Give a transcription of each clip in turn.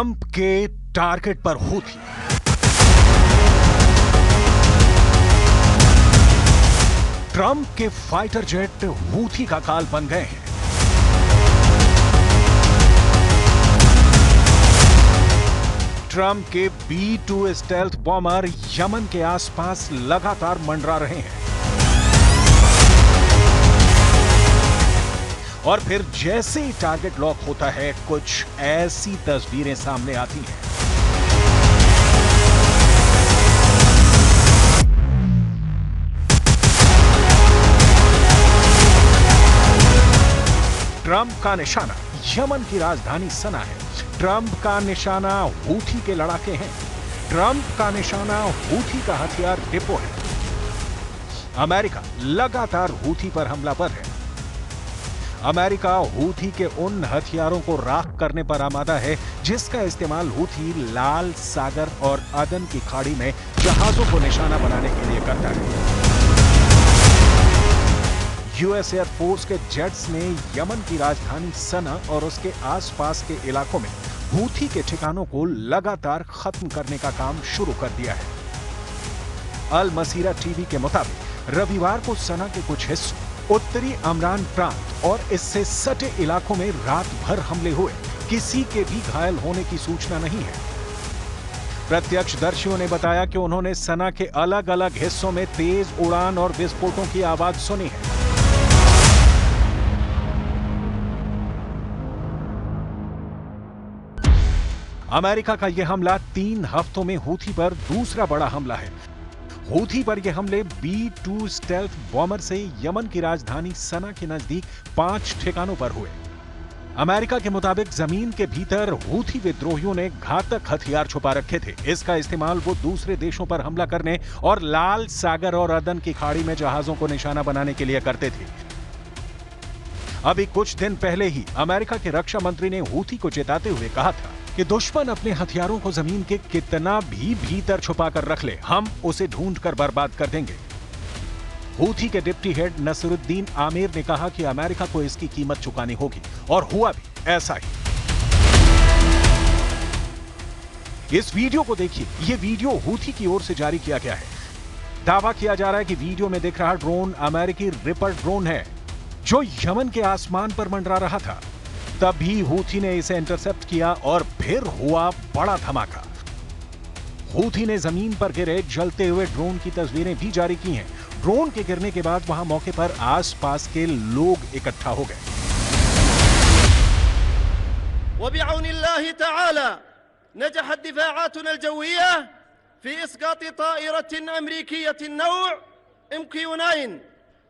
Trump के target पर Houthi. Trump के फाइटर जेट हूथी का काल बन गए हैं। ट्रंप के B-2 स्टेल्थ बॉमर यमन के आसपास लगातार मंडरा रहे हैं। और फिर जैसे ही टारगेट लॉक होता है, कुछ ऐसी तस्वीरें सामने आती हैं। ट्रंप का निशाना यमन की राजधानी सना है। ट्रंप का निशाना हूथी के लड़ाके हैं। ट्रंप का निशाना हूथी का हथियार डिपो है। अमेरिका लगातार हूथी पर हमलावर है। अमेरिका हूथी के उन हथियारों को राख करने पर आमादा है जिसका इस्तेमाल हूथी लाल सागर और अदन की खाड़ी में जहाजों को निशाना बनाने के लिए करता है। यूएस एयरफोर्स के जेट्स ने यमन की राजधानी सना और उसके आसपास के इलाकों में हूथी के ठिकानों को लगातार खत्म करने का काम शुरू कर दिया है। अल मसीरा टीवी के मुताबिक रविवार को सना के कुछ हिस्सों, उत्तरी अमरान प्रांत और इससे सटे इलाकों में रात भर हमले हुए। किसी के भी घायल होने की सूचना नहीं है। प्रत्यक्षदर्शियों ने बताया कि उन्होंने सना के अलग अलग हिस्सों में तेज उड़ान और विस्फोटों की आवाज सुनी है। अमेरिका का यह हमला 3 हफ्तों में हूथी पर दूसरा बड़ा हमला है। हूथी पर यह हमले B-2 स्टेल्थ बॉमर से यमन की राजधानी सना के नजदीक 5 ठिकानों पर हुए। अमेरिका के मुताबिक जमीन के भीतर हूथी विद्रोहियों ने घातक हथियार छुपा रखे थे। इसका इस्तेमाल वो दूसरे देशों पर हमला करने और लाल सागर और अदन की खाड़ी में जहाजों को निशाना बनाने के लिए करते थे। अभी कुछ दिन पहले ही अमेरिका के रक्षा मंत्री ने हूथी को चेताते हुए कहा था कि दुश्मन अपने हथियारों को जमीन के कितना भी भीतर छुपा कर रख ले, हम उसे ढूंढकर बर्बाद कर देंगे। हूथी के डिप्टी हेड नसरुद्दीन आमिर ने कहा कि अमेरिका को इसकी कीमत चुकानी होगी, और हुआ भी ऐसा ही। इस वीडियो को देखिए। यह वीडियो हूथी की ओर से जारी किया गया है। दावा किया जा रहा है कि वीडियो में दिख रहा ड्रोन अमेरिकी रिपर ड्रोन है जो यमन के आसमान पर मंडरा रहा था। तभी हूथी ने इसे इंटरसेप्ट किया और फिर हुआ बड़ा धमाका। हूथी ने जमीन पर गिरे जलते हुए ड्रोन की तस्वीरें भी जारी की हैं। ड्रोन के गिरने के बाद वहां मौके पर आसपास के लोग इकट्ठा हो गए। वबिअउनिल्लाहि तआला नजहत दिफाआतुना अल-जविय्या फी इस्कात ताइरतिन अमरीकियतिन नौ' MQ-9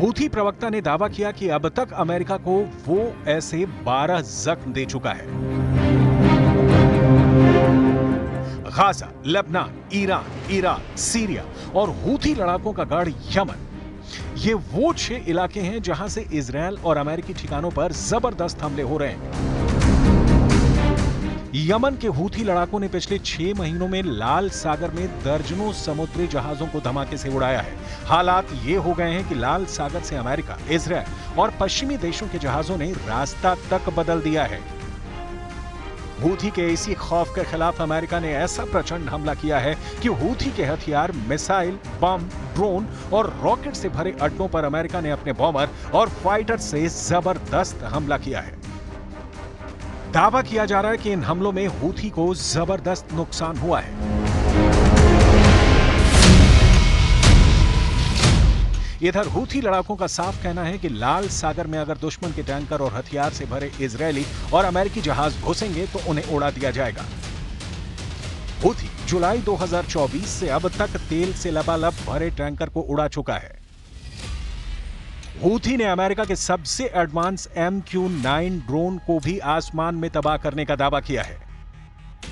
हूथी प्रवक्ता ने दावा किया कि अब तक अमेरिका को वो ऐसे 12 जख्म दे चुका है। Gaza, Lebanon, Iran, Iraq, Syria और हूथी लड़ाकों का गढ़ यमन, ये वो 6 इलाके हैं जहां से इजरायल और अमेरिकी ठिकानों पर जबरदस्त हमले हो रहे हैं। यमन के हूथी लड़ाकों ने पिछले 6 महीनों में लाल सागर में दर्जनों समुद्री जहाजों को धमाके से उड़ाया है। हालात ये हो गए हैं कि लाल सागर से अमेरिका, इजरायल और पश्चिमी देशों के जहाजों ने रास्ता तक बदल दिया है। हूथी के इसी खौफ के खिलाफ अमेरिका ने ऐसा प्रचंड हमला किया है कि हूथी के हथियार, मिसाइल, बम, ड्रोन और रॉकेट से भरे अड्डों पर अमेरिका ने अपने बॉमर और फाइटर से जबरदस्त हमला किया है। दावा किया जा रहा है कि इन हमलों में हूथी को जबरदस्त नुकसान हुआ है। इधर हूथी लड़ाकों का साफ कहना है कि लाल सागर में अगर दुश्मन के टैंकर और हथियार से भरे इजरायली और अमेरिकी जहाज घुसेंगे तो उन्हें उड़ा दिया जाएगा। हूथी जुलाई 2024 से अब तक तेल से लबालब भरे टैंकर को उड़ा चुका है। हूथी ने अमेरिका के सबसे एडवांस MQ-9 ड्रोन को भी आसमान में तबाह करने का दावा किया है।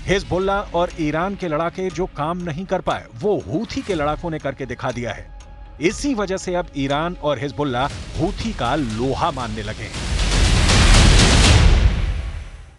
हिजबुल्ला और ईरान के लड़ाके जो काम नहीं कर पाए वो हूथी के लड़ाकों ने करके दिखा दिया है। इसी वजह से अब ईरान और हिजबुल्ला हूथी का लोहा मानने लगे हैं।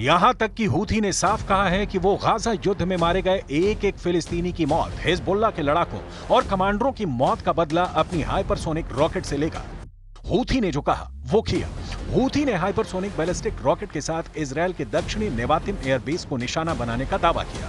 यहां तक कि हूथी ने साफ कहा है कि वो गाजा युद्ध में मारे गए एक एक फिलिस्तीनी की मौत, हिजबुल्ला के लड़ाकों और कमांडरों की मौत का बदला अपनी हाइपरसोनिक रॉकेट से लेगा। हूथी ने जो कहा वो किया। हूथी ने हाइपरसोनिक बैलिस्टिक रॉकेट के साथ इजरायल के दक्षिणी नेवातिम एयरबेस को निशाना बनाने का दावा किया।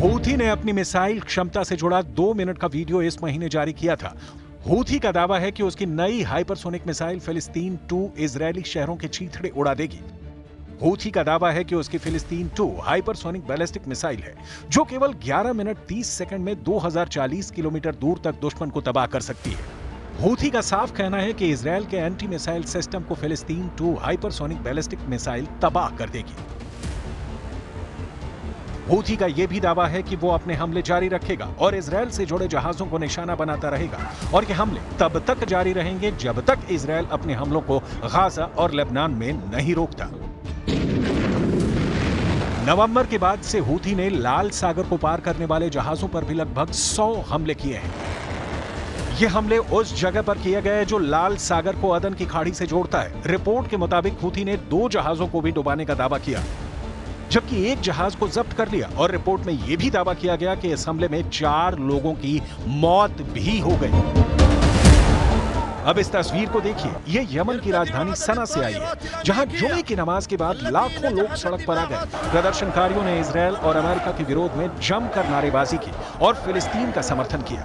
हूथी ने अपनी मिसाइल क्षमता से जुड़ा 2 मिनट का वीडियो इस महीने जारी किया था। हूथी का दावा है कि उसकी नई हाइपरसोनिक मिसाइल फिलिस्तीन 2 इजरायली शहरों के चीथड़े उड़ा देगी। हूथी का दावा है कि उसकी फिलिस्तीन 2 हाइपरसोनिक बैलिस्टिक मिसाइल है जो केवल 11 मिनट 30 सेकंड में 2040 किलोमीटर दूर तक दुश्मन को तबाह कर सकती है। हूथी का साफ कहना है कि इजरायल के एंटी मिसाइल सिस्टम को फिलिस्तीन 2 हाइपरसोनिक बैलिस्टिक मिसाइल तबाह कर देगी। हूथी का यह भी दावा है कि वो अपने हमले जारी रखेगा और इजरायल से जुड़े जहाजों को निशाना बनाता रहेगा और ये हमले तब तक जारी रहेंगे जब तक इजरायल अपने हमलों को गाजा और लेबनान में नहीं रोकता। नवंबर के बाद से हूथी ने लाल सागर को पार करने वाले जहाजों पर भी लगभग 100 हमले किए हैं। ये हमले उस जगह पर किए गए जो लाल सागर को अदन की खाड़ी से जोड़ता है। रिपोर्ट के मुताबिक हूथी ने 2 जहाजों को भी डुबाने का दावा किया, जबकि एक जहाज को जब्त कर लिया और रिपोर्ट में यह भी दावा किया गया कि इस हमले में 4 लोगों की मौत भी हो गई। अब इस तस्वीर को देखिए, ये यमन की राजधानी सना से आई है, जहां जुमे की नमाज के बाद लाखों लोग सड़क पर आ गए। प्रदर्शनकारियों ने इजरायल और अमेरिका के विरोध में जमकर नारेबाजी की और फिलिस्तीन का समर्थन किया।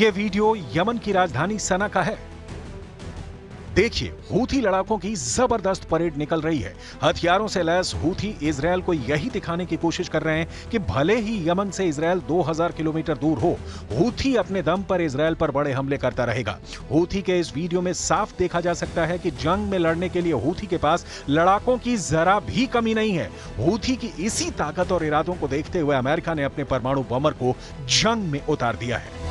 ये वीडियो यमन की राजधानी सना का है। देखिए, हूथी लड़ाकों की जबरदस्त परेड निकल रही है। हथियारों से लैस हूथी इजरायल को यही दिखाने की कोशिश कर रहे हैं कि भले ही यमन से इजरायल 2000 किलोमीटर दूर हो, हूथी अपने दम पर इजरायल पर बड़े हमले करता रहेगा। हूथी के इस वीडियो में साफ देखा जा सकता है कि जंग में लड़ने के लिए हूथी के पास लड़ाकों की जरा भी कमी नहीं है। हूथी की इसी ताकत और इरादों को देखते हुए अमेरिका ने अपने परमाणु बमर को जंग में उतार दिया है।